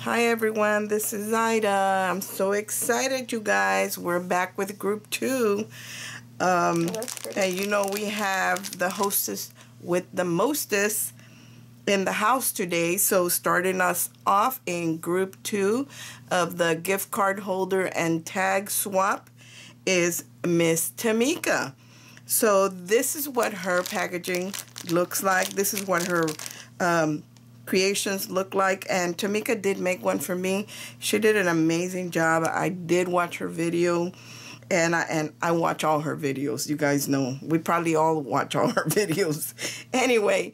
Hi everyone, this is Ida. I'm so excited, you guys. We're back with group 2. And you know we have the hostess with the mostest in the house today. So starting us off in group 2 of the gift card holder and tag swap is Miss Tamika. So this is what her packaging looks like. This is what her creations look like, and Tamika did make one for me. She did an amazing job. I did watch her video, and I watch all her videos. You guys know we probably all watch all her videos. Anyway,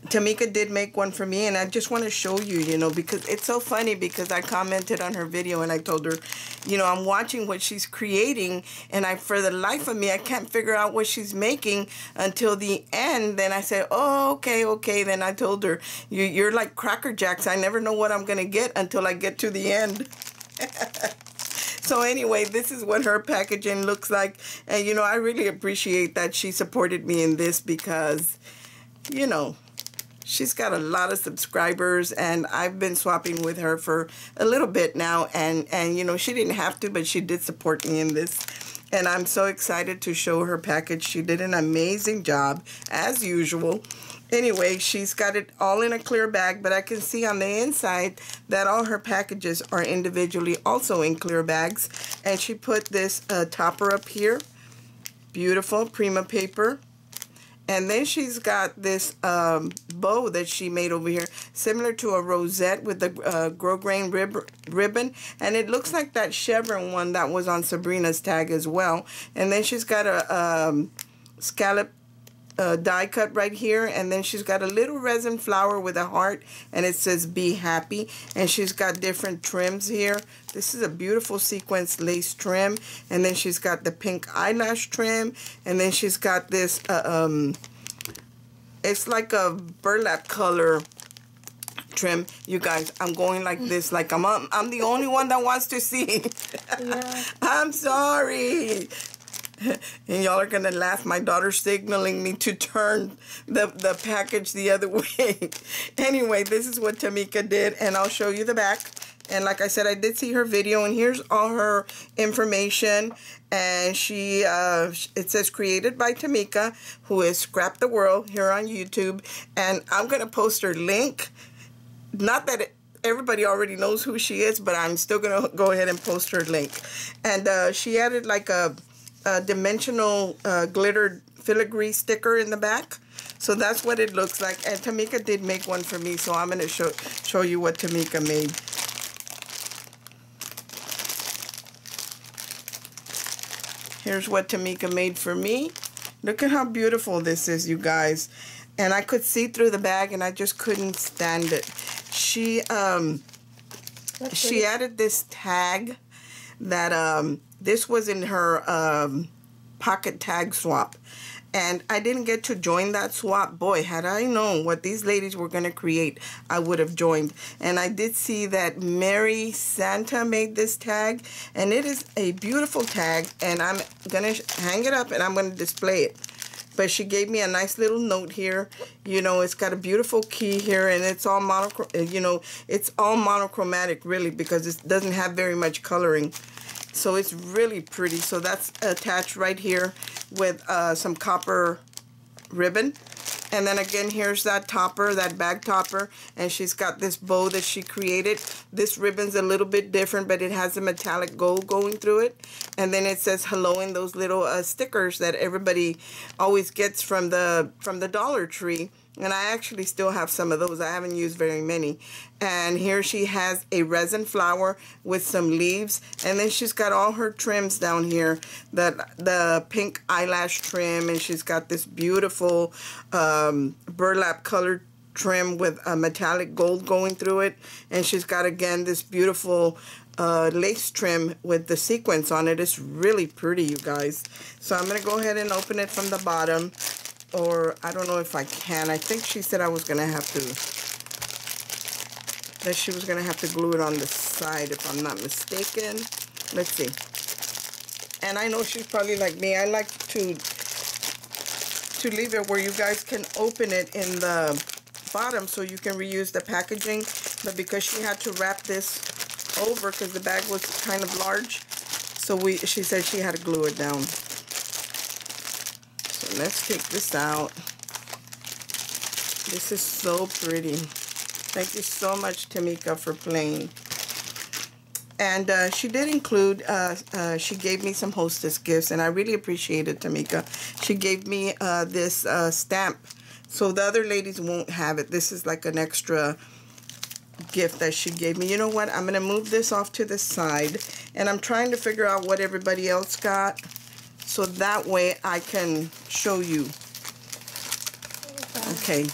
Tamika did make one for me, and I just want to show you, you know, because it's so funny, because I commented on her video and I told her, you know, I'm watching what she's creating, and for the life of me, I can't figure out what she's making until the end. Then I said, oh, okay. Then I told her, you're like Cracker Jacks. I never know what I'm going to get until I get to the end. So anyway, this is what her packaging looks like. And, you know, I really appreciate that she supported me in this because, you know, she's got a lot of subscribers, and I've been swapping with her for a little bit now, and you know, she didn't have to, but she did support me in this, and I'm so excited to show her package. She did an amazing job, as usual. Anyway, she's got it all in a clear bag, but I can see on the inside that all her packages are individually also in clear bags, and she put this topper up here. Beautiful Prima paper. And then she's got this bow that she made over here, similar to a rosette with the grosgrain ribbon. And it looks like that chevron one that was on Sabrina's tag as well. And then she's got a scallop die cut right here. And then she's got a little resin flower with a heart, and it says be happy. And she's got different trims here. This is a beautiful sequence lace trim, and then she's got the pink eyelash trim, and then she's got this it's like a burlap color trim. You guys, I'm going like this, like I'm the only one that wants to see. Yeah. I'm sorry. And y'all are gonna laugh. My daughter's signaling me to turn the package the other way. Anyway, this is what Tamika did, and I'll show you the back. And like I said, I did see her video, and here's all her information. And she, it says created by Tamika, who is Scrap the World here on YouTube. And I'm going to post her link. Not that everybody already knows who she is, but I'm still going to go ahead and post her link. And she added like a dimensional glittered filigree sticker in the back. So that's what it looks like. And Tamika did make one for me, so I'm going to show you what Tamika made. Here's what Tamika made for me. Look at how beautiful this is, you guys. And I could see through the bag, and I just couldn't stand it. She added this tag that this was in her pocket tag swap. And I didn't get to join that swap. Boy, had I known what these ladies were going to create, I would have joined. And I did see that Mary Santa made this tag. And it is a beautiful tag. And I'm going to hang it up, and I'm going to display it. But she gave me a nice little note here. You know, it's got a beautiful key here, and it's all it's all monochromatic, really, because it doesn't have very much coloring. So it's really pretty. So that's attached right here with some copper ribbon. And then again, here's that topper, that bag topper. And she's got this bow that she created. This ribbon's a little bit different, but it has a metallic gold going through it. And then it says hello in those little stickers that everybody always gets from the Dollar Tree. And I actually still have some of those. I haven't used very many. And here she has a resin flower with some leaves. And then she's got all her trims down here. The pink eyelash trim. And she's got this beautiful burlap colored trim with a metallic gold going through it. And she's got, again, this beautiful lace trim with the sequence on it. It's really pretty, you guys. So I'm going to go ahead and open it from the bottom. Or I don't know if I can. I think she said I was going to have to, that she was going to have to glue it on the side if I'm not mistaken. Let's see. And I know she's probably like me. I like to leave it where you guys can open it in the bottom so you can reuse the packaging, but because she had to wrap this over because the bag was kind of large, so she said she had to glue it down. So let's take this out. This is so pretty. Thank you so much, Tamika, for playing. And she did include, she gave me some hostess gifts, and I really appreciate it, Tamika. She gave me this stamp, so the other ladies won't have it. This is like an extra gift that she gave me. You know what? I'm going to move this off to the side, and I'm trying to figure out what everybody else got, so that way I can show you. Okay.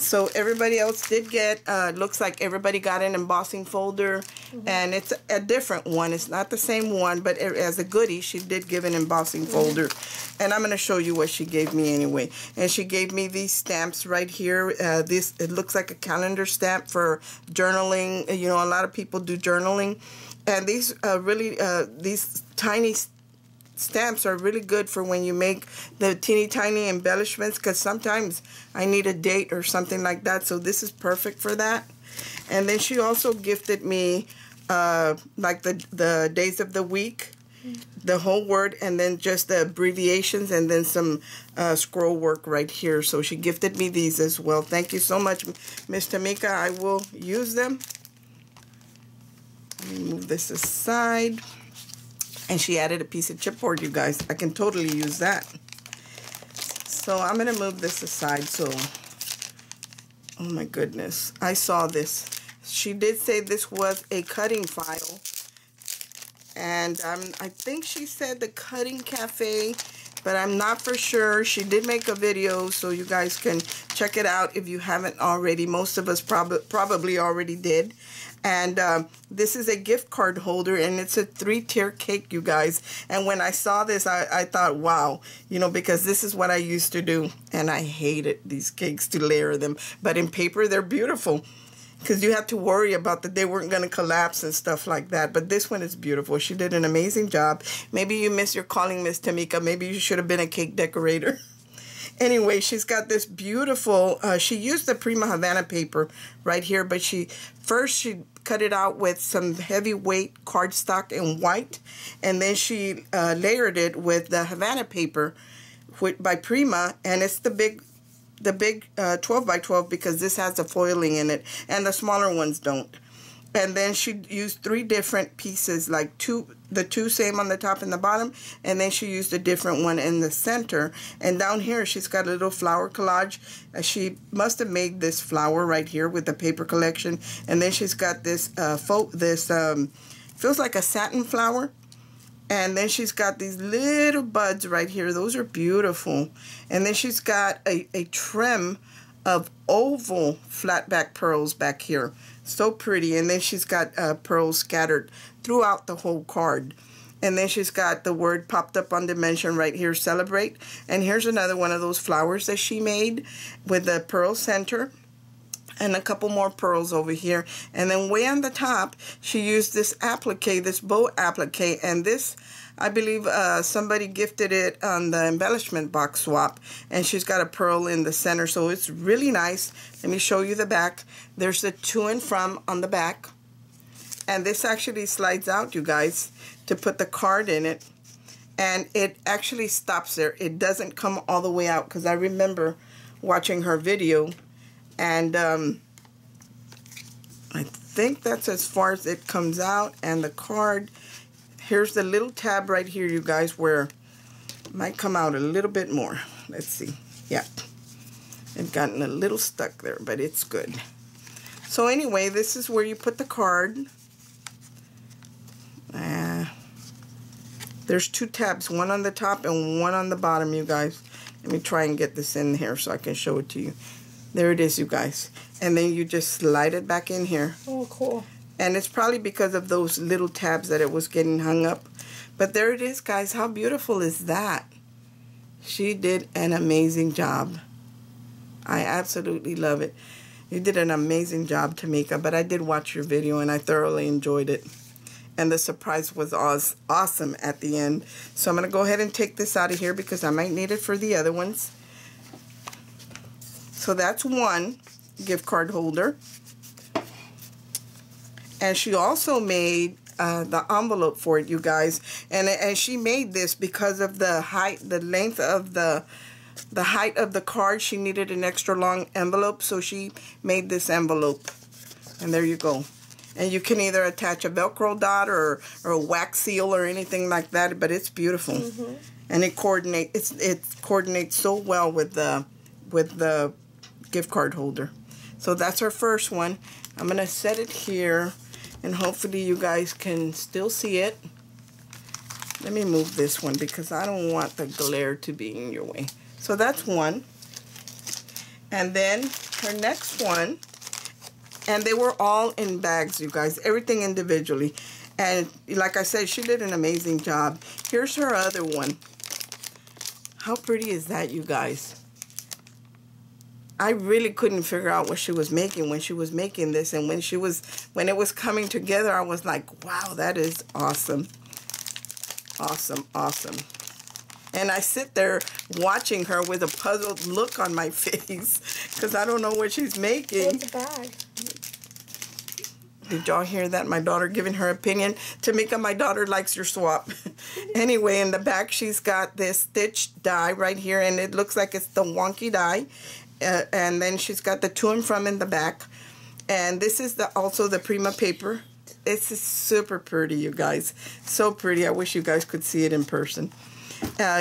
So everybody else did get, looks like everybody got an embossing folder, and it's a different one. It's not the same one, but as a goodie, she did give an embossing folder. And I'm going to show you what she gave me anyway. And she gave me these stamps right here. It looks like a calendar stamp for journaling. You know, a lot of people do journaling. And these these tiny stamps are really good for when you make the teeny tiny embellishments, because sometimes I need a date or something like that, so this is perfect for that. And then she also gifted me like the days of the week, the whole word, and then just the abbreviations, and then some scroll work right here. So she gifted me these as well. Thank you so much, Miss Tamika. I will use them. Let me move this aside. And she added a piece of chipboard, you guys. I can totally use that. So I'm going to move this aside. So, oh my goodness. I saw this. She did say this was a cutting file. And I think she said the Cutting Cafe, but I'm not for sure. She did make a video, so you guys can check it out if you haven't already. Most of us probably already did. And this is a gift card holder, and it's a 3-tier cake, you guys. And when I saw this, I thought, wow, you know, because this is what I used to do, and I hated these cakes to layer them. But in paper, they're beautiful, because you have to worry about that they weren't going to collapse and stuff like that. But this one is beautiful. She did an amazing job. Maybe you miss your calling, Miss Tamika. Maybe you should have been a cake decorator. Anyway, she's got this beautiful, she used the Prima Havana paper right here, but she cut it out with some heavyweight cardstock in white, and then she layered it with the Havana paper by Prima, and it's the big 12 by 12 because this has the foiling in it, and the smaller ones don't. And then she used 3 different pieces, like the two same on the top and the bottom, and then she used a different one in the center. And down here, she's got a little flower collage. She must have made this flower right here with the paper collection. And then she's got this feels like a satin flower. And then she's got these little buds right here. Those are beautiful. And then she's got a trim of oval flat back pearls back here. So pretty. And then she's got pearls scattered throughout the whole card. And then she's got the word popped up on dimension right here, celebrate. And here's another one of those flowers that she made with the pearl center. And a couple more pearls over here. And then way on the top, she used this applique, this bow applique. And this, I believe somebody gifted it on the embellishment box swap. And she's got a pearl in the center. So it's really nice. Let me show you the back. There's the to and from on the back. And this actually slides out, you guys, to put the card in it. And it actually stops there. It doesn't come all the way out, because I remember watching her video. And I think that's as far as it comes out. And the card, here's the little tab right here, you guys, where it might come out a little bit more. Let's see. Yeah. It's gotten a little stuck there, but it's good. So anyway, this is where you put the card. There's 2 tabs, one on the top and one on the bottom, you guys. Let me try and get this in here so I can show it to you. There it is, you guys. And then you just slide it back in here. Oh, cool. And it's probably because of those little tabs that it was getting hung up. But there it is, guys. How beautiful is that? She did an amazing job. I absolutely love it. You did an amazing job, Tamika. But I did watch your video, and I thoroughly enjoyed it. And the surprise was awesome at the end. So I'm going to go ahead and take this out of here because I might need it for the other ones. So that's one gift card holder. And she also made the envelope for it, you guys. And she made this because of the height, the length of the height of the card. She needed an extra long envelope, so she made this envelope. And there you go. And you can either attach a Velcro dot or a wax seal or anything like that, but it's beautiful. Mm-hmm. And it coordinates so well with the gift card holder. So that's our first one. I'm going to set it here, and hopefully you guys can still see it. Let me move this one because I don't want the glare to be in your way. So that's one. And then her next one, and they were all in bags, you guys, everything individually. And like I said, she did an amazing job. Here's her other one. How pretty is that, you guys? I really couldn't figure out what she was making when she was making this, and when it was coming together, I was like, wow, that is awesome. Awesome, awesome. And I sit there watching her with a puzzled look on my face because I don't know what she's making. What's the bag? Did y'all hear that? My daughter giving her opinion. Tamika, my daughter likes your swap. Anyway, in the back, she's got this stitched die right here, and it looks like it's the wonky die. And then she's got the to and from in the back. And this is also the Prima paper. It's super pretty, you guys. So pretty. I wish you guys could see it in person.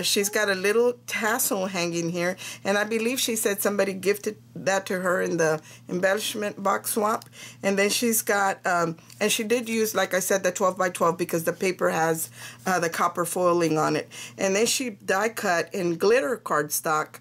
She's got a little tassel hanging here, and I believe she said somebody gifted that to her in the embellishment box swap. And then she's got, and she did use, like I said, the 12 by 12 because the paper has the copper foiling on it. And then she die cut in glitter cardstock.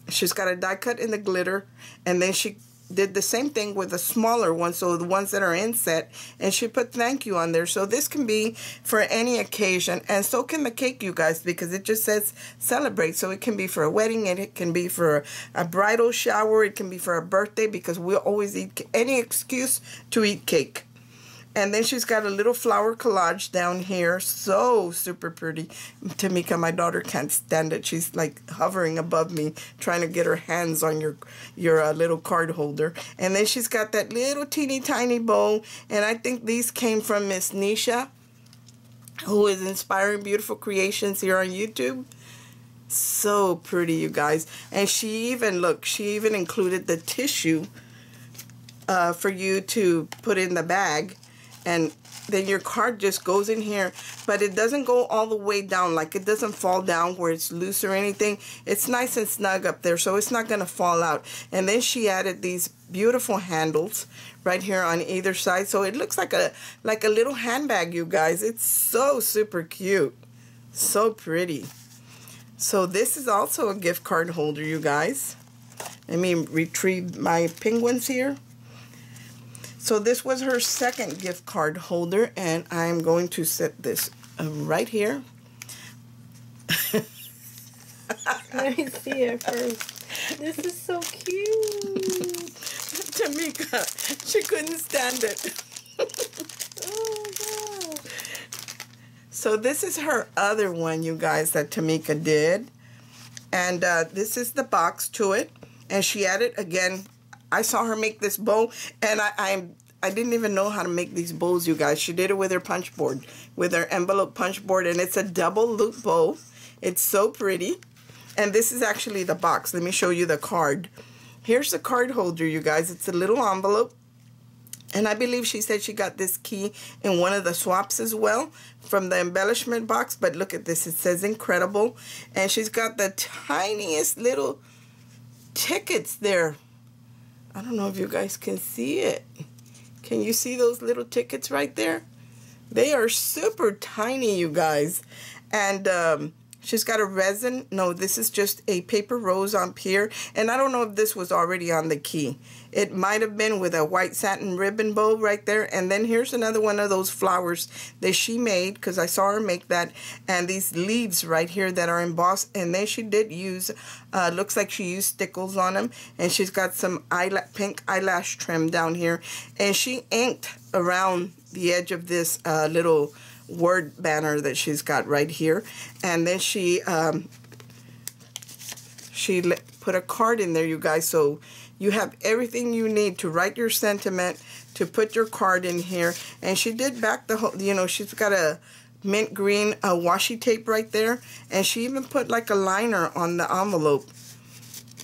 She's got a die cut in the glitter, and then she did the same thing with the smaller ones, so the ones that are inset, and she put thank you on there. So this can be for any occasion, and so can the cake, you guys, because it just says celebrate. So it can be for a wedding, and it can be for a bridal shower, it can be for a birthday, because we always eat any excuse to eat cake. And then she's got a little flower collage down here. So super pretty. Tamika, my daughter, can't stand it. She's like hovering above me, trying to get her hands on your little card holder. And then she's got that little teeny tiny bow. And I think these came from Miss Nisha, who is inspiring beautiful creations here on YouTube. So pretty, you guys. And she even included the tissue for you to put in the bag. And then your card just goes in here, but it doesn't go all the way down, like it doesn't fall down where it's loose or anything. It's nice and snug up there, so it's not going to fall out. And then she added these beautiful handles right here on either side, so it looks like a little handbag, you guys. It's so super cute, so pretty. So this is also a gift card holder, you guys. Let me retrieve my penguins here. So this was her second gift card holder, and I'm going to set this right here. Let me see it first. This is so cute. Tamika, she couldn't stand it. Oh, God. So this is her other one, you guys, that Tamika did. And this is the box to it. And she added, again, I saw her make this bow, and I didn't even know how to make these bows, you guys. She did it with her punch board, with her envelope punch board, and it's a double loop bow. It's so pretty. And this is actually the box. Let me show you the card. Here's the card holder, you guys. It's a little envelope. And I believe she said she got this key in one of the swaps as well from the embellishment box. But look at this. It says incredible. And she's got the tiniest little tickets there. I don't know if you guys can see it. Can you see those little tickets right there? They are super tiny, you guys. And she's got a resin. No, this is just a paper rose on here. And I don't know if this was already on the key. It might have been with a white satin ribbon bow right there. And then here's another one of those flowers that she made, because I saw her make that. And these leaves right here that are embossed. And then she did use, looks like she used stickles on them. And she's got some pink eyelash trim down here. And she inked around the edge of this little word banner that she's got right here. And then she put put a card in there, you guys, so you have everything you need to write your sentiment, to put your card in here. And she did back the whole, you know, she's got a mint green washi tape right there, and she even put like a liner on the envelope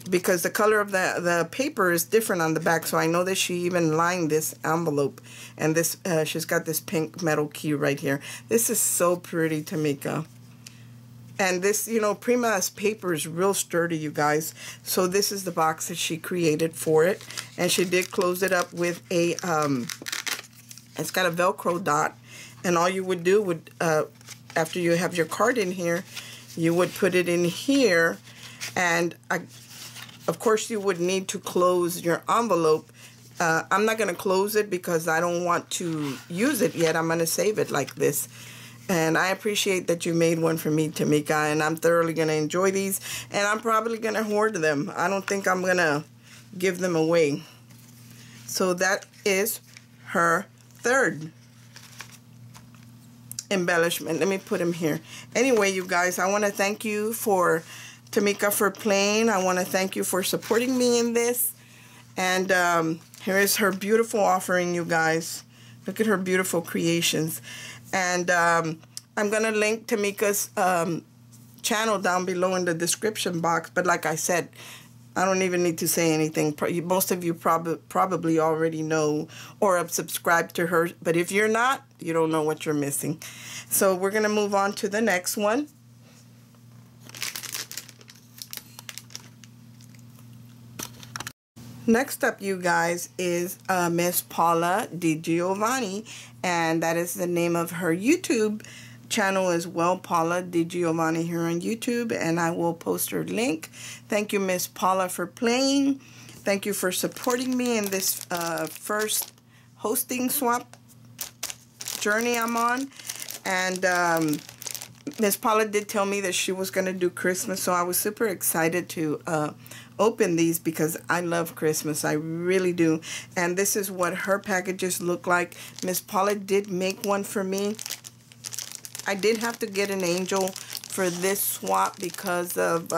because the color of the paper is different on the back. So I know that she even lined this envelope, and this she's got this pink metal key right here. This is so pretty, Tamika. And this, you know, Prima's paper is real sturdy, you guys. So this is the box that she created for it. And she did close it up with a, it's got a Velcro dot. And all you would do would, after you have your card in here, you would put it in here. And, of course, you would need to close your envelope. I'm not going to close it because I don't want to use it yet. I'm going to save it like this. And I appreciate that you made one for me, Tamika, and I'm thoroughly going to enjoy these, and I'm probably going to hoard them. I don't think I'm going to give them away. So that is her third embellishment. Let me put him here. Anyway, you guys, I want to thank you for Tamika for playing. I want to thank you for supporting me in this. And here is her beautiful offering, you guys. Look at her beautiful creations. And I'm going to link Tamika's channel down below in the description box. But like I said, I don't even need to say anything. Most of you probably already know or have subscribed to her. But if you're not, you don't know what you're missing. So we're going to move on to the next one. Next up, you guys, is Miss Paula Digiovanni, and that is the name of her YouTube channel as well, Paula Digiovanni here on YouTube, and I will post her link. Thank you, Miss Paula, for playing. Thank you for supporting me in this first hosting swap journey I'm on. And Miss Paula did tell me that she was going to do Christmas, so I was super excited to open these because I love Christmas. I really do. And this is what her packages look like. Miss Paula did make one for me. I did have to get an angel for this swap because of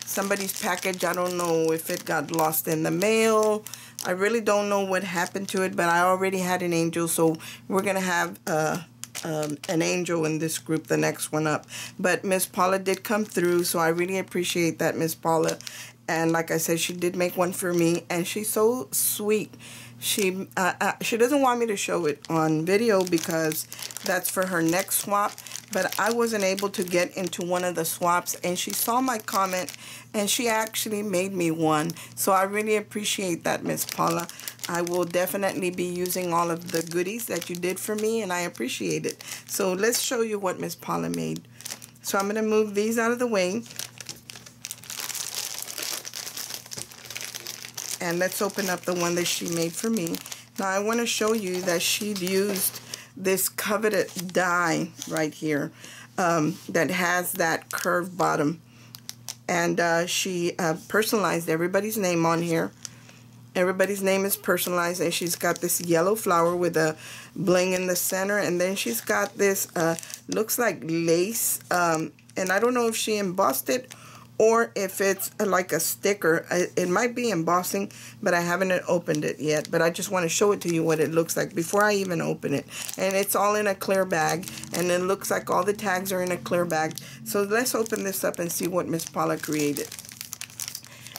somebody's package. I don't know if it got lost in the mail. I really don't know what happened to it, but I already had an angel, so we're going to have an angel in this group, the next one up. But Miss Paula did come through, so I really appreciate that, Miss Paula. And like I said, she did make one for me, and she's so sweet. She doesn't want me to show it on video because that's for her next swap, but I wasn't able to get into one of the swaps, and she saw my comment, and she actually made me one. So I really appreciate that, Miss Paula. I will definitely be using all of the goodies that you did for me, and I appreciate it. So let's show you what Miss Paula made. So I'm going to move these out of the way. And let's open up the one that she made for me. Now I want to show you that she'd used this coveted die right here that has that curved bottom. And she personalized everybody's name on here. Everybody's name is personalized, and she's got this yellow flower with a bling in the center. And then she's got this, looks like lace. And I don't know if she embossed it or if it's like a sticker. It might be embossing, but I haven't opened it yet. But I just want to show it to you what it looks like before I even open it. And it's all in a clear bag, and it looks like all the tags are in a clear bag. So let's open this up and see what Miss Paula created.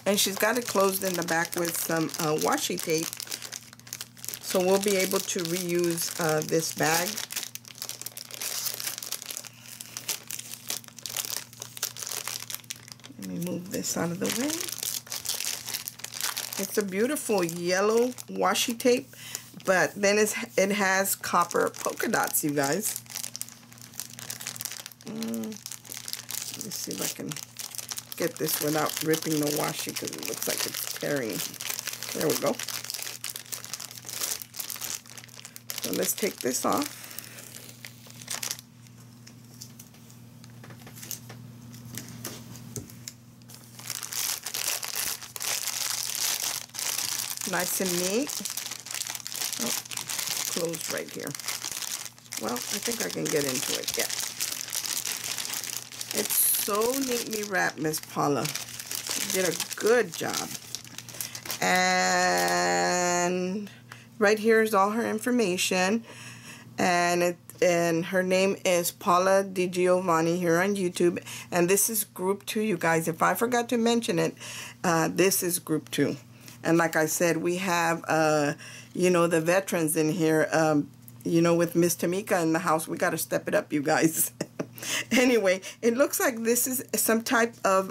And she's got it closed in the back with some washi tape. So we'll be able to reuse this bag. Let me move this out of the way. It's a beautiful yellow washi tape, but then it has copper polka dots, you guys. Let me see if I can get this without ripping the washi because it looks like it's tearing. There we go. So let's take this off. Nice and neat. Oh, closed right here. Well, I think I can get into it. Yeah. It's so neatly wrapped, Miss Paula. You did a Good job. And right here is all her information. And her name is Paula Digiovanni here on YouTube. And this is group 2, you guys. If I forgot to mention it, this is group 2. And like I said, we have, you know, the veterans in here, you know, with Miss Tamika in the house. We got to step it up, you guys. Anyway, it looks like this is some type of,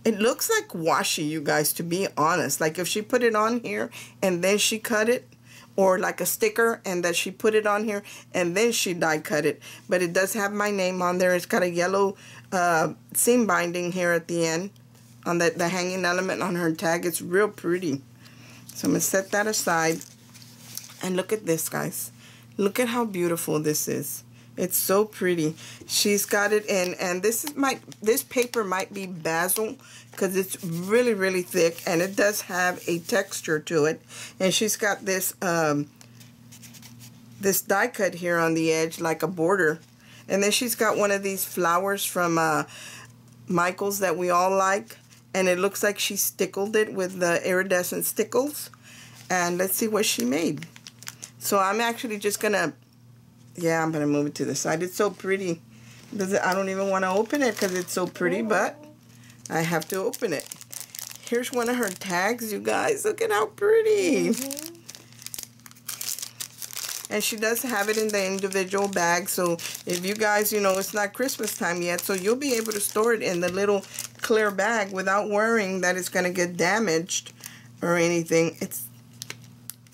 it looks like washi, you guys, to be honest. Like if she put it on here and then she cut it, or like a sticker and that she put it on here and then she die cut it. But it does have my name on there. It's got a yellow seam binding here at the end on the hanging element on her tag. It's real pretty. So I'm going to set that aside. And look at this, guys. Look at how beautiful this is. It's so pretty. She's got it in, and this paper might be basil because it's really, really thick, and it does have a texture to it. And she's got this this die cut here on the edge like a border. And then she's got one of these flowers from Michael's that we all like, and it looks like she stickled it with the iridescent stickles. And let's see what she made. So I'm actually just gonna, yeah, I'm gonna move it to the side. It's so pretty. I don't even want to open it because it's so pretty, but I have to open it. Here's one of her tags, you guys. Look at how pretty. And she does have it in the individual bag. So if you guys, you know, it's not Christmas time yet, so you'll be able to store it in the little clear bag without worrying that it's going to get damaged or anything.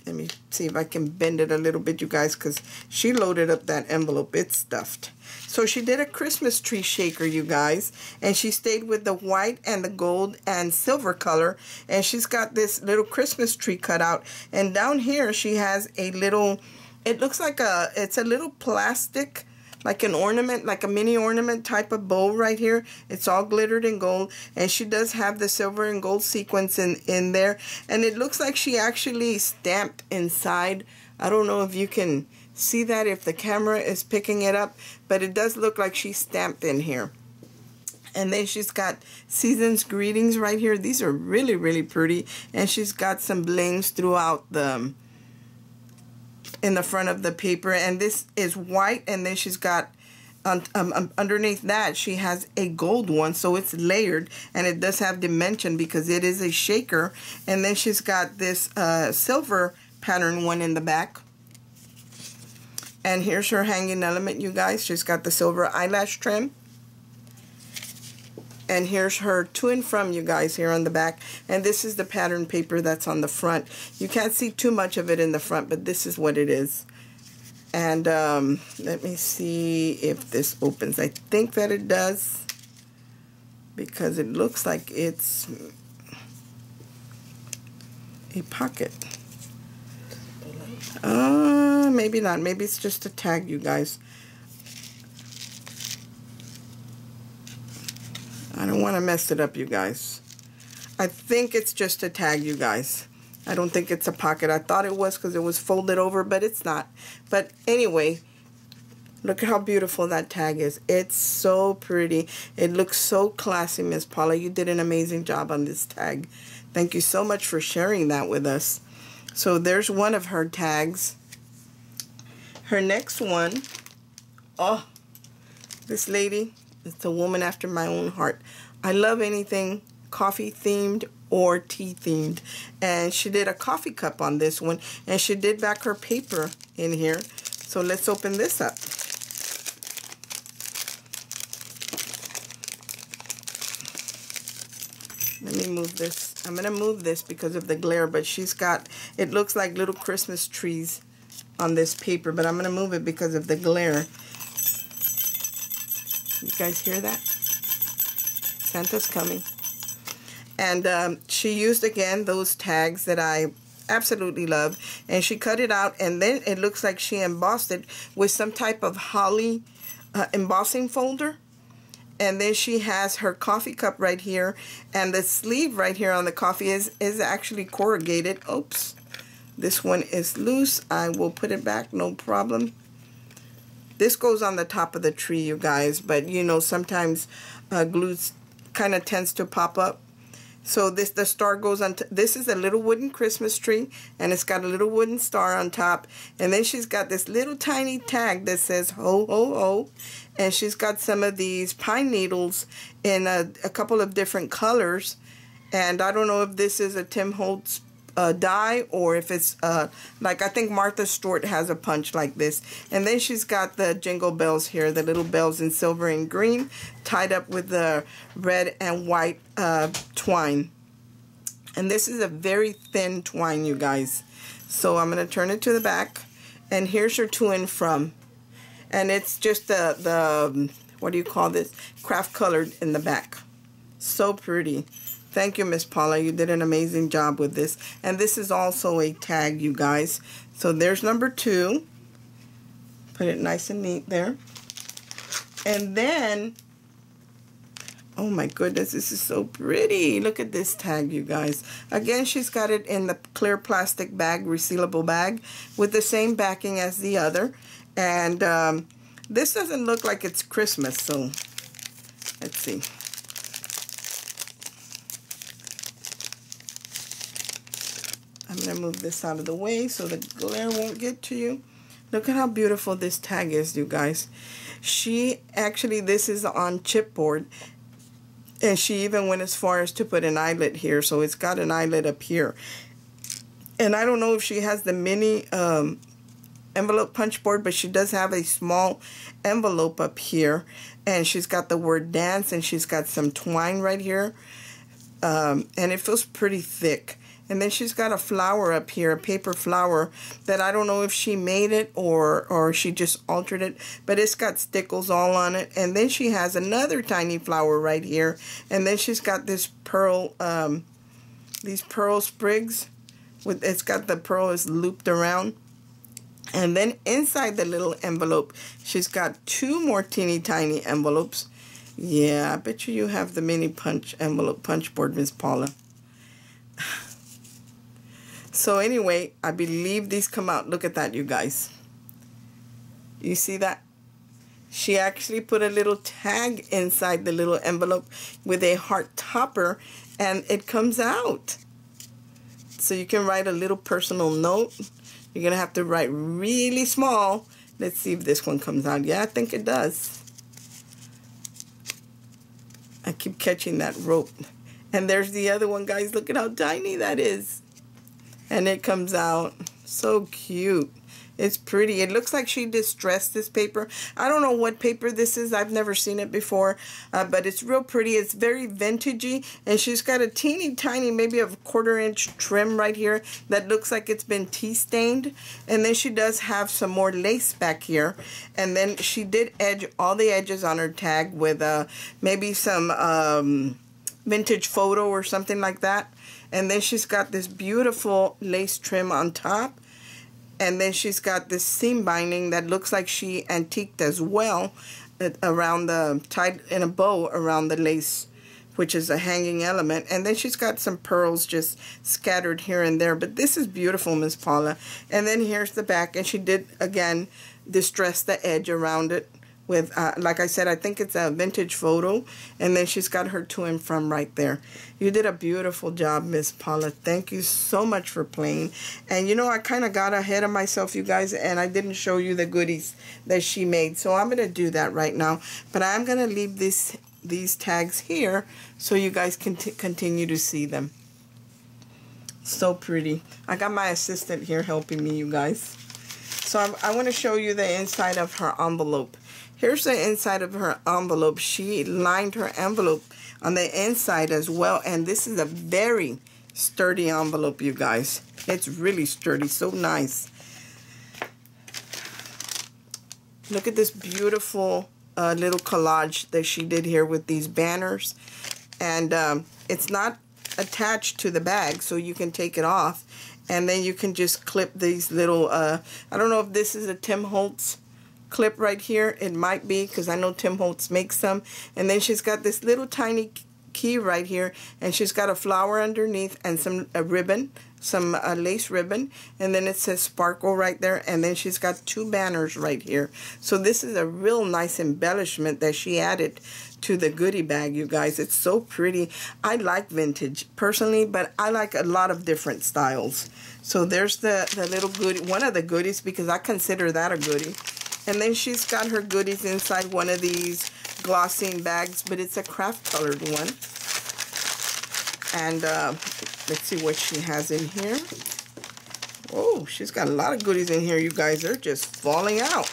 Let me see if I can bend it a little bit, you guys, because she loaded up that envelope. It's stuffed. So she did a Christmas tree shaker, you guys, and she stayed with the white and the gold and silver color, and she's got this little Christmas tree cut out. And down here she has a little, it looks like it's a little plastic, like an ornament, like a mini ornament type of bow right here. It's all glittered in gold, and she does have the silver and gold sequence in there, and it looks like she actually stamped inside. I don't know if you can see that, if the camera is picking it up, but it does look like she stamped in here. And then she's got Season's Greetings right here. These are really, really pretty, and she's got some blings throughout in the front of the paper, and this is white, and then she's got underneath that she has a gold one, so it's layered, and it does have dimension because it is a shaker. And then she's got this silver pattern one in the back, and here's her hanging element, you guys. She's got the silver eyelash trim. And here's her to and from, you guys, here on the back. And this is the pattern paper that's on the front. You can't see too much of it in the front, but this is what it is. And let me see if this opens. I think that it does, because it looks like it's a pocket. Maybe not. Maybe it's just a tag, you guys. I don't want to mess it up, you guys. I think it's just a tag, you guys. I don't think it's a pocket. I thought it was because it was folded over, but it's not. But anyway, look at how beautiful that tag is. It's so pretty. It looks so classy, Miss Paula. You did an amazing job on this tag. Thank you so much for sharing that with us. So there's one of her tags. Her next one, oh, this lady, it's a woman after my own heart. I love anything coffee themed or tea themed. And she did a coffee cup on this one. And she did back her paper in here. So let's open this up. Let me move this. I'm going to move this because of the glare. But she's got, it looks like little Christmas trees on this paper. But I'm going to move it because of the glare. You guys hear that? Santa's coming. And she used, again, those tags that I absolutely love. And she cut it out, and then it looks like she embossed it with some type of holly embossing folder. And then she has her coffee cup right here. And the sleeve right here on the coffee is actually corrugated. Oops. This one is loose. I will put it back, no problem. This goes on the top of the tree, you guys, but you know, sometimes glue kind of tends to pop up. So the star goes on. This is a little wooden Christmas tree, and it's got a little wooden star on top. And then she's got this little tiny tag that says ho ho ho, and she's got some of these pine needles in a couple of different colors. And I don't know if this is a Tim Holtz die, or if it's like, I think Martha Stewart has a punch like this. And then she's got the jingle bells here, the little bells in silver and green, tied up with the red and white twine. And this is a very thin twine, you guys. So I'm going to turn it to the back, and here's her to and from. And it's just the what do you call this, craft colored in the back. So pretty. Thank you, Miss Paula. You did an amazing job with this. And this is also a tag, you guys. So there's number 2. Put it nice and neat there. And then, oh my goodness, this is so pretty. Look at this tag, you guys. Again, she's got it in the clear plastic bag, resealable bag, with the same backing as the other. And this doesn't look like it's Christmas, so let's see. I'm going to move this out of the way so the glare won't get to you. Look at how beautiful this tag is, you guys. She actually, this is on chipboard, and she even went as far as to put an eyelet here, so it's got an eyelet up here. And I don't know if she has the mini envelope punch board, but she does have a small envelope up here, and she's got the word dance, and she's got some twine right here, and it feels pretty thick. And then she's got a flower up here, a paper flower, that I don't know if she made it or she just altered it, but it's got stickles all on it. And then she has another tiny flower right here, and then she's got this pearl, these pearl sprigs, with, it's got the pearl is looped around. And then inside the little envelope, she's got 2 more teeny tiny envelopes. Yeah, I bet you have the mini envelope punch board, Miss Paula. So anyway, I believe these come out. Look at that, you guys. You see that? She actually put a little tag inside the little envelope with a heart topper, and it comes out. So you can write a little personal note. You're going to have to write really small. Let's see if this one comes out. Yeah, I think it does. I keep catching that rope. And there's the other one, guys. Look at how tiny that is. And it comes out. So cute. It's pretty. It looks like she distressed this paper. I don't know what paper this is. I've never seen it before. But it's real pretty. It's very vintagey. And she's got a teeny tiny, maybe a 1/4 inch trim right here that looks like it's been tea stained. And then she does have some more lace back here. And then she did edge all the edges on her tag with maybe some vintage photo or something like that. And then she's got this beautiful lace trim on top. And then she's got this seam binding that looks like she antiqued as well, around the, tied in a bow around the lace, which is a hanging element. And then she's got some pearls just scattered here and there. But this is beautiful, Miss Paula. And then here's the back. And she did, again, distress the edge around it with, like I said, I think it's a vintage photo. And then she's got her to and from right there. You did a beautiful job, Miss Paula. Thank you so much for playing. And you know, I kind of got ahead of myself, you guys, and I didn't show you the goodies that she made. So I'm going to do that right now. But I'm going to leave these tags here so you guys can continue to see them. So pretty. I got my assistant here helping me, you guys. So I want to show you the inside of her envelope. Here's the inside of her envelope. She lined her envelope on the inside as well. And this is a very sturdy envelope, you guys. It's really sturdy. So nice. Look at this beautiful little collage that she did here with these banners. And it's not attached to the bag, so you can take it off. And then you can just clip these little, I don't know if this is a Tim Holtz clip right here. It might be, because I know Tim Holtz makes some. And then she's got this little tiny key right here, and she's got a flower underneath and a ribbon, some lace ribbon, and then it says sparkle right there, and then she's got 2 banners right here. So this is a real nice embellishment that she added to the goodie bag, you guys. It's so pretty. I like vintage personally, but I like a lot of different styles. So there's the little goodie, one of the goodies, because I consider that a goodie. And then she's got her goodies inside one of these glossing bags, but it's a craft colored one. And let's see what she has in here. Oh, she's got a lot of goodies in here, you guys. They're just falling out.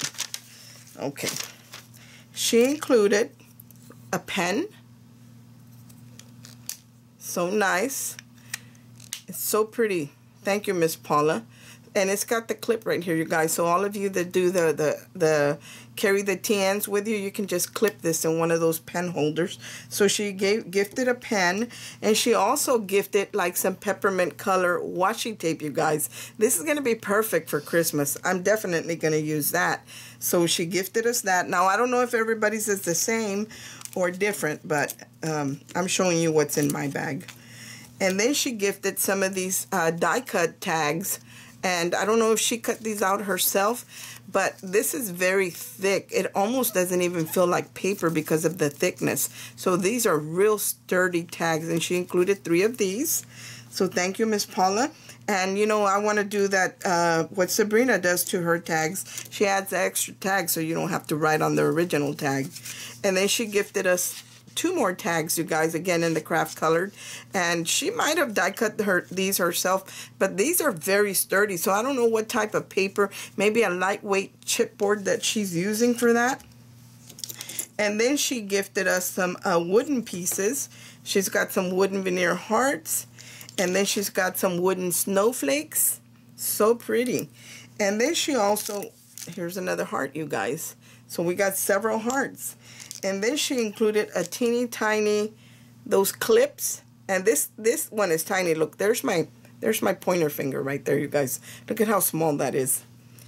Okay. She included a pen. So nice. It's so pretty. Thank you, Miss Paula. And it's got the clip right here, you guys. So all of you that do the carry the TNs with you, you can just clip this in one of those pen holders. So she gifted a pen, and she also gifted like some peppermint color washi tape, you guys. This is going to be perfect for Christmas. I'm definitely going to use that. So she gifted us that. Now, I don't know if everybody's is the same or different, but I'm showing you what's in my bag. And then she gifted some of these die cut tags. And I don't know if she cut these out herself, but this is very thick. It almost doesn't even feel like paper because of the thickness. So these are real sturdy tags, and she included 3 of these. So thank you, Miss Paula. And, you know, I want to do that, what Sabrina does to her tags. She adds the extra tags so you don't have to write on the original tag. And then she gifted us 2 more tags, you guys, again in the craft colored, and she might have die cut these herself, but these are very sturdy, so I don't know what type of paper, maybe a lightweight chipboard that she's using for that. And then she gifted us some wooden pieces. She's got some wooden veneer hearts, and then she's got some wooden snowflakes. So pretty. And then she also, here's another heart, you guys. So we got several hearts. And then she included a teeny tiny, those clips. And this one is tiny. Look, there's my pointer finger right there, you guys. Look at how small that is.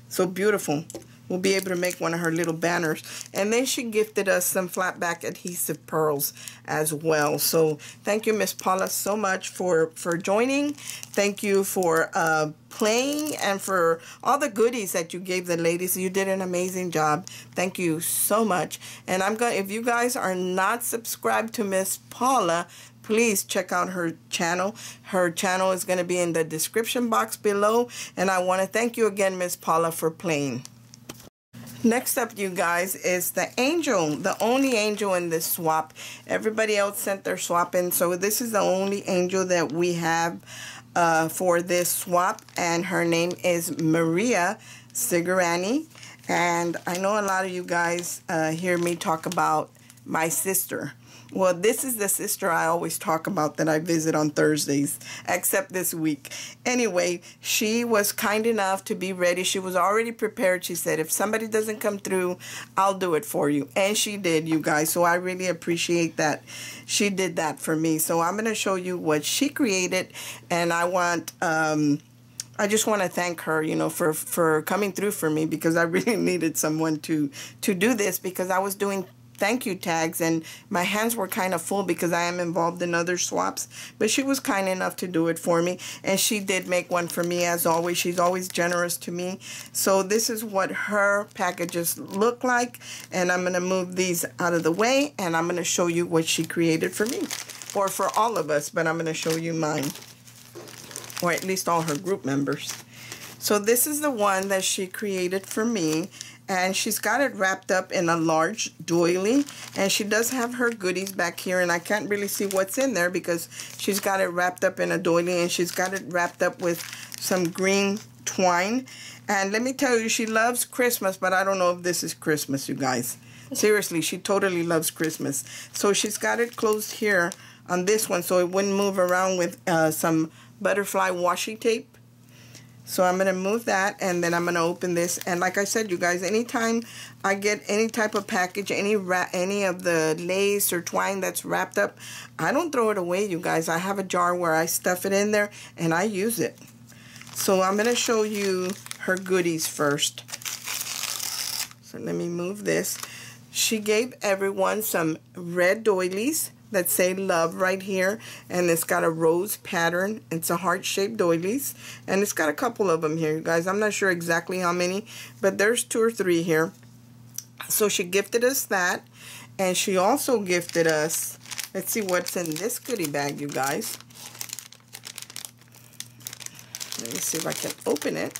So beautiful. We'll be able to make one of her little banners. And then she gifted us some flat back adhesive pearls as well. So thank you, Miss Paula, so much for joining. Thank you for playing and for all the goodies that you gave the ladies. You did an amazing job. Thank you so much. And if you guys are not subscribed to Miss Paula, please check out her channel. Her channel is going to be in the description box below. And I want to thank you again, Miss Paula, for playing. Next up, you guys, is the angel, the only angel in this swap. Everybody else sent their swap in, so this is the only angel that we have for this swap, and her name is Maria Sigurani. And I know a lot of you guys hear me talk about my sister. Well, this is the sister I always talk about that I visit on Thursdays, except this week. Anyway, she was kind enough to be ready. She was already prepared. She said, if somebody doesn't come through, I'll do it for you. And she did, you guys. So I really appreciate that she did that for me. So I'm going to show you what she created. And I just want to thank her, you know, for coming through for me, because I really needed someone to do this, because I was doing thank you tags and my hands were kind of full because I am involved in other swaps, but she was kind enough to do it for me, and she did make one for me as always. She's always generous to me. So this is what her packages look like, and I'm going to move these out of the way, and I'm going to show you what she created for me, or for all of us, but I'm going to show you mine, or at least all her group members. So this is the one that she created for me, and she's got it wrapped up in a large doily, and she does have her goodies back here, and I can't really see what's in there because she's got it wrapped up in a doily, and she's got it wrapped up with some green twine. And let me tell you, she loves Christmas, but I don't know if this is Christmas, you guys. Seriously, she totally loves Christmas. So she's got it closed here on this one so it wouldn't move around with some butterfly washi tape. So I'm going to move that, and then I'm going to open this. And like I said, you guys, anytime I get any type of package, any of the lace or twine that's wrapped up, I don't throw it away, you guys. I have a jar where I stuff it in there, and I use it. So I'm going to show you her goodies first. So let me move this. She gave everyone some red doilies that say love right here, and it's got a rose pattern. It's a heart-shaped doilies, and it's got a couple of them here, you guys. I'm not sure exactly how many, but there's 2 or 3 here. So she gifted us that, and she also gifted us, let's see what's in this goodie bag, you guys. Let me see if I can open it.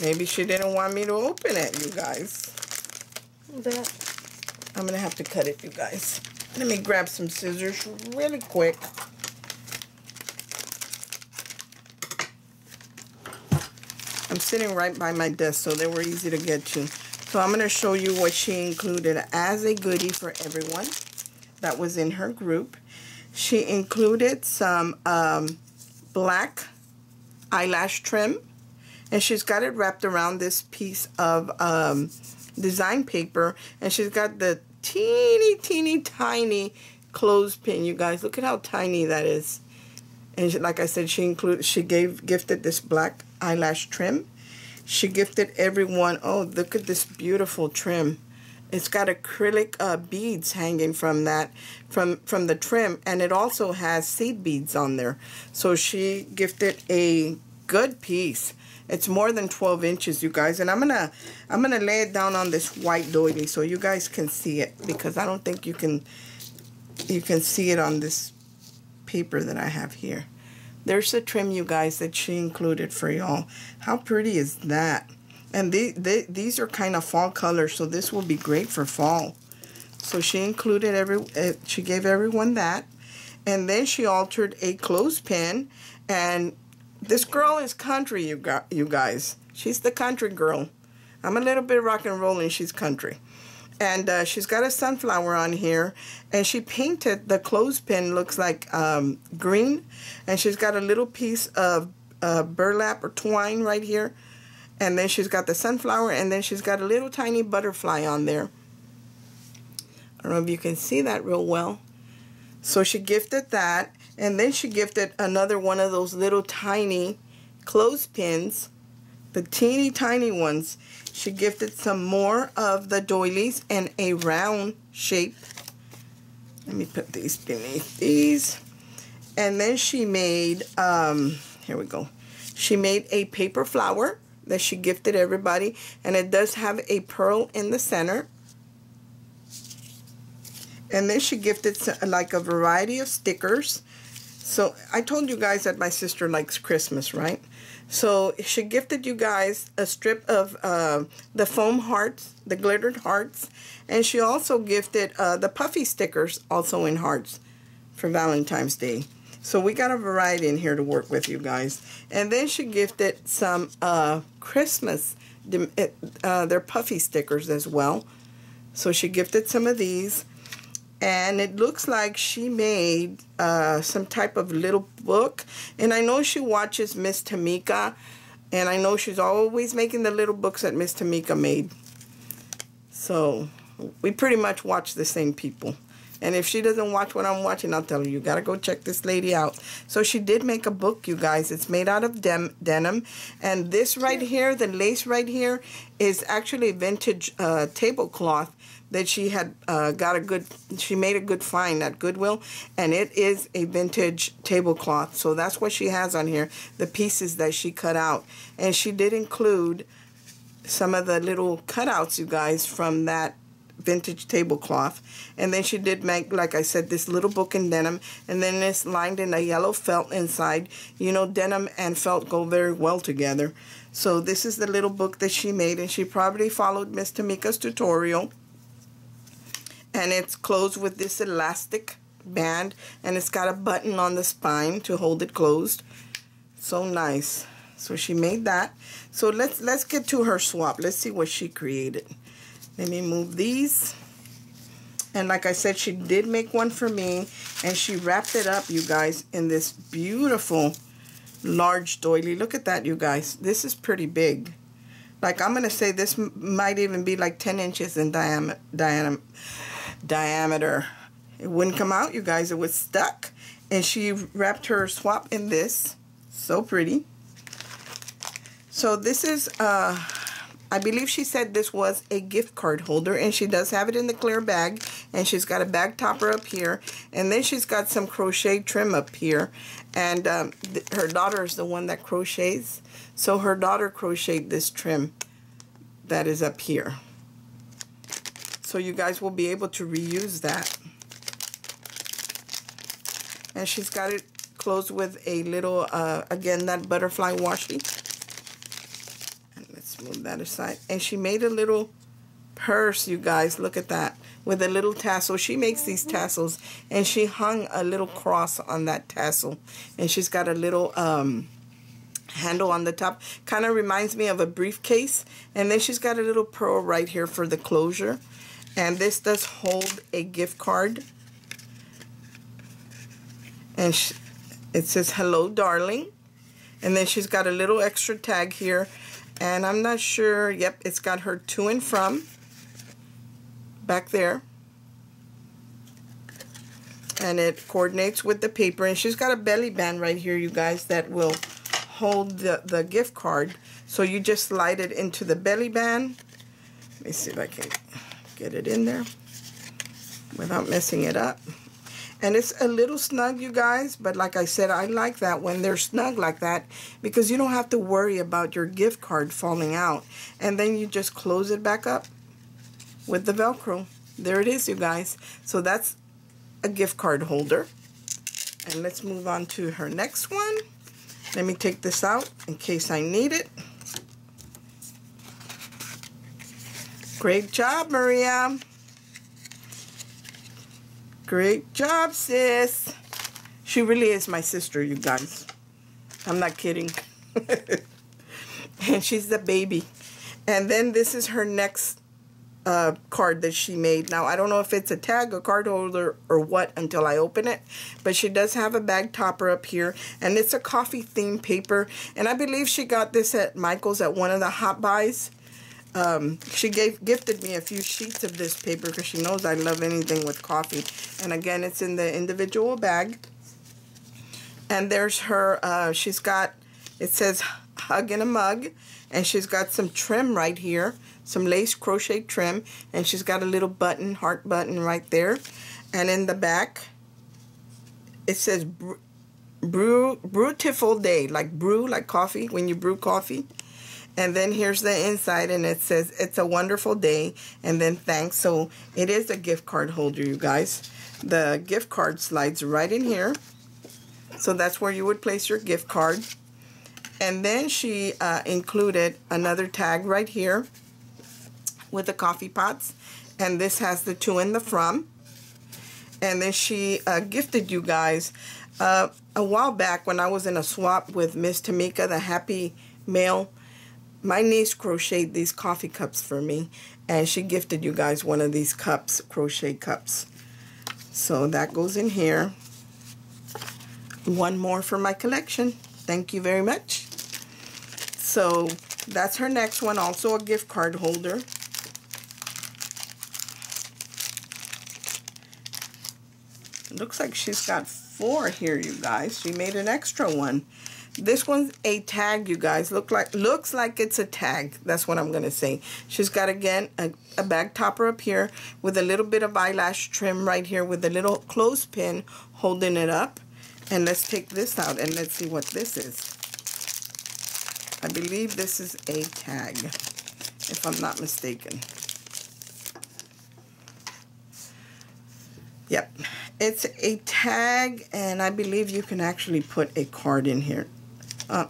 Maybe she didn't want me to open it, you guys. I'm going to have to cut it, you guys. Let me grab some scissors really quick. I'm sitting right by my desk, so they were easy to get to. So I'm going to show you what she included as a goodie for everyone that was in her group. She included some black eyelash trim, and she's got it wrapped around this piece of design paper, and she's got the teeny tiny clothespin, you guys. Look at how tiny that is. And like I said, she gifted this black eyelash trim. She gifted everyone, oh, look at this beautiful trim. It's got acrylic beads hanging from that, from the trim, and it also has seed beads on there. So she gifted a good piece. It's more than 12 inches, you guys, and I'm gonna lay it down on this white doily so you guys can see it, because I don't think you can see it on this paper that I have here. There's the trim, you guys, that she included for y'all. How pretty is that? And these are kind of fall colors, so this will be great for fall. So she included she gave everyone that, and then she altered a clothespin. And this girl is country, you guys. She's the country girl. I'm a little bit rock and roll, and she's country. And she's got a sunflower on here, and she painted the clothespin, looks like green, and she's got a little piece of burlap or twine right here, and then she's got the sunflower, and then she's got a little tiny butterfly on there. I don't know if you can see that real well. So she gifted that, and then she gifted another one of those little tiny clothespins, the teeny tiny ones. She gifted some more of the doilies in a round shape. Let me put these beneath these. And then she made, here we go. She made a paper flower that she gifted everybody. And it does have a pearl in the center. And then she gifted like a variety of stickers. So I told you guys that my sister likes Christmas, right? So she gifted you guys a strip of the foam hearts, the glittered hearts, and she also gifted the puffy stickers, also in hearts, for Valentine's Day. So we got a variety in here to work with, you guys. And then she gifted some Christmas, they're puffy stickers as well. So she gifted some of these. And it looks like she made some type of little book. And I know she watches Miss Tamika. And I know she's always making the little books that Miss Tamika made. So we pretty much watch the same people. And if she doesn't watch what I'm watching, I'll tell her, you got to go check this lady out. So she did make a book, you guys. It's made out of denim. And this right here, the lace right here, is actually vintage tablecloth that she had she made a good find at Goodwill, and it is a vintage tablecloth. So that's what she has on here, the pieces that she cut out. And she did include some of the little cutouts, you guys, from that vintage tablecloth. And then she did make, like I said, this little book in denim, and then it's lined in a yellow felt inside. You know, denim and felt go very well together. So this is the little book that she made, and she probably followed Miss Tamika's tutorial. And it's closed with this elastic band, and it's got a button on the spine to hold it closed. So nice. So she made that. So let's get to her swap. Let's see what she created. Let me move these. And like I said, she did make one for me, and she wrapped it up, you guys, in this beautiful large doily. Look at that, you guys. This is pretty big. Like, I'm going to say this might even be like 10 inches in diameter. It wouldn't come out, you guys. It was stuck. And she wrapped her swap in this. So pretty. So this is, I I believe she said this was a gift card holder, and she does have it in the clear bag, and she's got a bag topper up here, and then she's got some crochet trim up here, and her daughter is the one that crochets, so her daughter crocheted this trim that is up here. So you guys will be able to reuse that. And she's got it closed with a little, again, that butterfly washi. And let's move that aside. And she made a little purse, you guys. Look at that. With a little tassel. She makes these tassels. And she hung a little cross on that tassel. And she's got a little handle on the top. Kind of reminds me of a briefcase. And then she's got a little pearl right here for the closure. And this does hold a gift card. And it says, hello, darling. And then she's got a little extra tag here. And I'm not sure. Yep, it's got her to and from back there. And it coordinates with the paper. And she's got a belly band right here, you guys, that will hold the gift card. So you just slide it into the belly band. Let me see if I can get it in there without messing it up. And it's a little snug, you guys, but like I said, I like that when they're snug like that because you don't have to worry about your gift card falling out. And then you just close it back up with the Velcro. There it is, you guys. So that's a gift card holder. And let's move on to her next one. Let me take this out in case I need it. Great job, Maria. Great job, sis. She really is my sister, you guys. I'm not kidding. And she's the baby. And then this is her next card that she made. Now, I don't know if it's a tag, a card holder, or what until I open it. But she does have a bag topper up here. And it's a coffee themed paper. And I believe she got this at Michael's at one of the Hot Buys. She gifted me a few sheets of this paper because she knows I love anything with coffee. And again, it's in the individual bag. And there's her, she's got, it says hug in a mug. And she's got some trim right here, some lace crochet trim. And she's got a little button, heart button right there. And in the back, it says Brewtiful Day, like brew, like coffee, when you brew coffee. And then here's the inside, and it says, it's a wonderful day, and then thanks. So it is a gift card holder, you guys. The gift card slides right in here. So that's where you would place your gift card. And then she included another tag right here with the coffee pots. And this has the to and the from. And then she gifted you guys a while back when I was in a swap with Miss Tamika, the happy mail. My niece crocheted these coffee cups for me, and she gifted you guys one of these cups, crochet cups. So that goes in here. One more for my collection. Thank you very much. So that's her next one, also a gift card holder. It looks like she's got 4 here, you guys. She made an extra one. This one's a tag, you guys. Looks like it's a tag. That's what I'm going to say. She's got, again, a bag topper up here with a little bit of eyelash trim right here with a little clothespin holding it up. And let's take this out and let's see what this is. I believe this is a tag, if I'm not mistaken. Yep. It's a tag, and I believe you can actually put a card in here.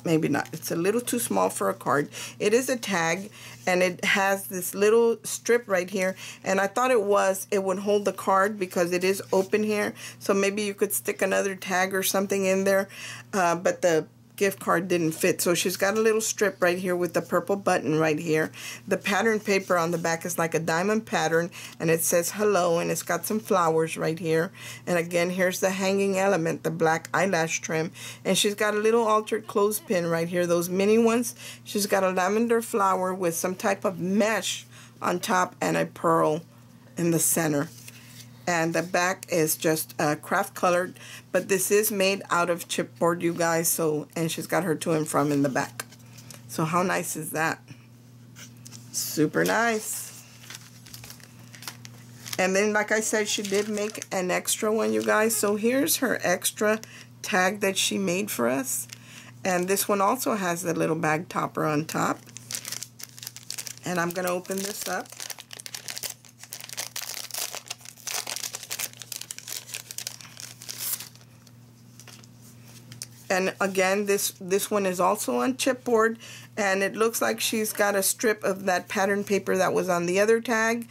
Maybe not. It's a little too small for a card. It is a tag, and it has this little strip right here. And I thought it would hold the card because it is open here. So maybe you could stick another tag or something in there. But the gift card didn't fit. So she's got a little strip right here with the purple button right here. The pattern paper on the back is like a diamond pattern, and it says hello, and it's got some flowers right here. And again, here's the hanging element, the black eyelash trim. And she's got a little altered clothespin right here, those mini ones. She's got a lavender flower with some type of mesh on top and a pearl in the center. And the back is just craft colored, but this is made out of chipboard, you guys. So, and she's got her to and from in the back. So how nice is that? Super nice. And then, like I said, she did make an extra one, you guys. So here's her extra tag that she made for us. And this one also has the little bag topper on top. And I'm going to open this up. And again, this one is also on chipboard, and it looks like she's got a strip of that pattern paper that was on the other tag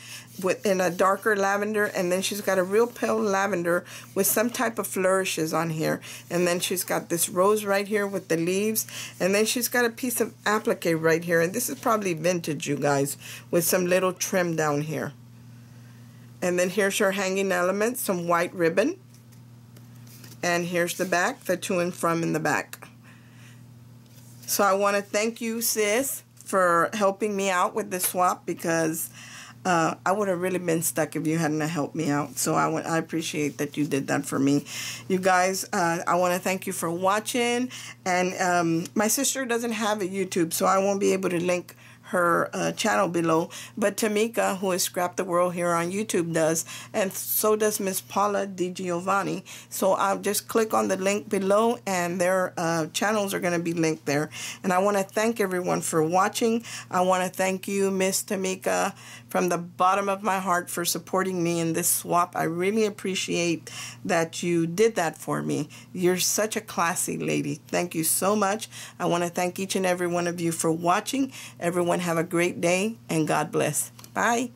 in a darker lavender, and then she's got a real pale lavender with some type of flourishes on here. And then she's got this rose right here with the leaves, and then she's got a piece of applique right here, and this is probably vintage, you guys, with some little trim down here. And then here's her hanging element, some white ribbon. And here's the back, the to and from in the back. So I want to thank you, sis, for helping me out with this swap, because I would have really been stuck if you hadn't helped me out. So I appreciate that you did that for me. You guys, I want to thank you for watching. And my sister doesn't have a YouTube, so I won't be able to link her channel below, but Tamika, who is Scrap the World here on YouTube, does, and so does Miss Paula Digiovanni. So I'll just click on the link below, and their channels are going to be linked there. And I want to thank everyone for watching. I want to thank you, Miss Tamika, from the bottom of my heart for supporting me in this swap. I really appreciate that you did that for me. You're such a classy lady. Thank you so much. I want to thank each and every one of you for watching. Everyone have a great day, and God bless. Bye.